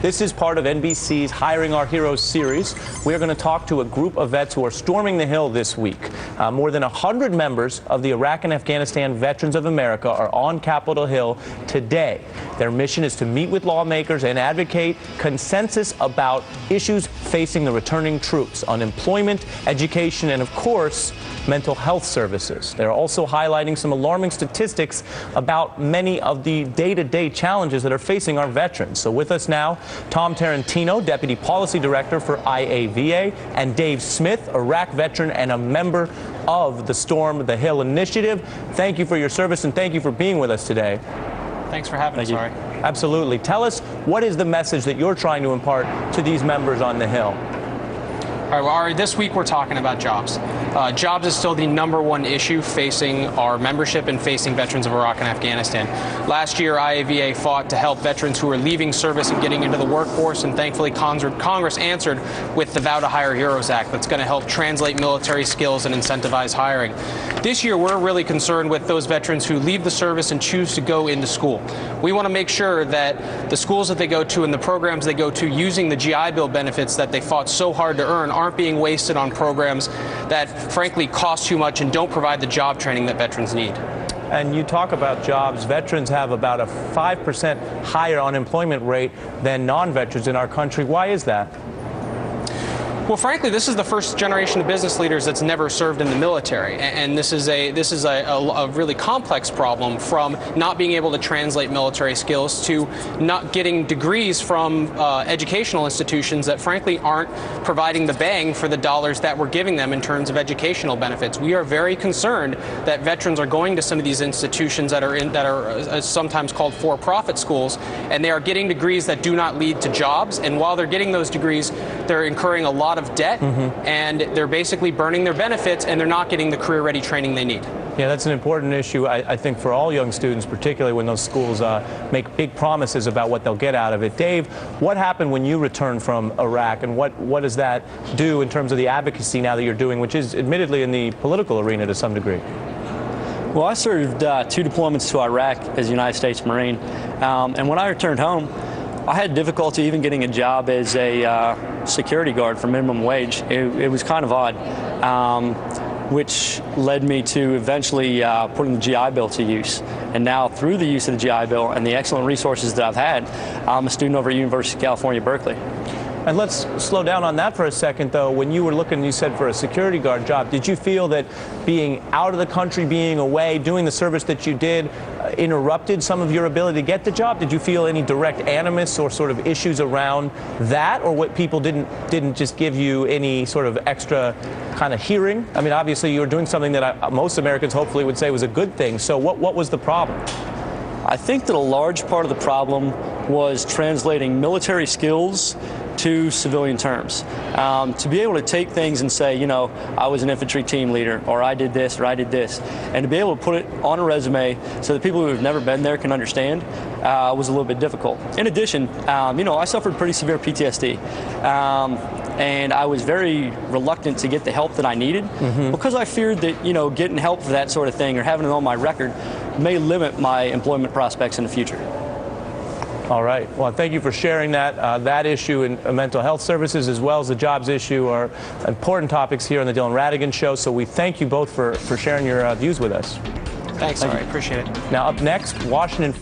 This is part of NBC's Hiring Our Heroes series. We are going to talk to a group of vets who are storming the Hill this week. More than 100 members of the Iraq and Afghanistan Veterans of America are on Capitol Hill today. Their mission is to meet with lawmakers and advocate consensus about issues facing the returning troops: unemployment, education, and, of course, mental health services. They're also highlighting some alarming statistics about many of the day-to-day challenges that are facing our veterans. So with us now, Tom Tarantino, Deputy Policy Director for IAVA, and Dave Smith, Iraq veteran and a member of the Storm the Hill initiative. Thank you for your service and thank you for being with us today. Thanks for having us, Ari. Absolutely. Tell us, what is the message that you're trying to impart to these members on the Hill? All right, well, Ari, this week we're talking about jobs. Jobs is still the #1 issue facing our membership and facing veterans of Iraq and Afghanistan. Last year, IAVA fought to help veterans who were leaving service and getting into the workforce, and thankfully Congress answered with the Vow to Hire Heroes Act that's going to help translate military skills and incentivize hiring. This year, we're really concerned with those veterans who leave the service and choose to go into school. We want to make sure that the schools that they go to and the programs they go to using the GI Bill benefits that they fought so hard to earn aren't being wasted on programs that frankly cost too much and don't provide the job training that veterans need. And you talk about jobs. Veterans have about a 5% higher unemployment rate than non-veterans in our country. Why is that? Well, frankly, this is the first generation of business leaders that's never served in the military, and this is a really complex problem, from not being able to translate military skills to not getting degrees from educational institutions that frankly aren't providing the bang for the dollars that we're giving them in terms of educational benefits. We are very concerned that veterans are going to some of these institutions that are sometimes called for-profit schools, and they are getting degrees that do not lead to jobs. And while they're getting those degrees, they're incurring a lot of debt, and they're basically burning their benefits, and they're not getting the career-ready training they need. Yeah, that's an important issue, I think, for all young students, particularly when those schools make big promises about what they'll get out of it. Dave, what happened when you returned from Iraq, and what does that do in terms of the advocacy now that you're doing, which is admittedly in the political arena to some degree? Well, I served 2 deployments to Iraq as a United States Marine, and when I returned home, I had difficulty even getting a job as a security guard for minimum wage. It was kind of odd, which led me to eventually putting the GI Bill to use. And now, through the use of the GI Bill and the excellent resources that I've had, I'm a student over at University of California, Berkeley. And let's slow down on that for a second, though. When you were looking, you said, for a security guard job, did you feel that being out of the country, being away, doing the service that you did, interrupted some of your ability to get the job? Did you feel any direct animus or sort of issues around that, or what people didn't just give you any sort of extra kind of hearing? I mean, obviously, you were doing something that most Americans hopefully would say was a good thing. So what was the problem? I think that a large part of the problem was translating military skills to civilian terms. To be able to take things and say, you know, I was an infantry team leader, or I did this, or I did this, and to be able to put it on a resume so that people who have never been there can understand was a little bit difficult. In addition, you know, I suffered pretty severe PTSD. And I was very reluctant to get the help that I needed because I feared that, you know, getting help for that sort of thing or having it on my record may limit my employment prospects in the future. All right. Well, thank you for sharing that. That issue and mental health services, as well as the jobs issue, are important topics here on the Dylan Ratigan Show. So we thank you both for sharing your views with us. Thanks, Ari. Appreciate it. Now, up next, Washington.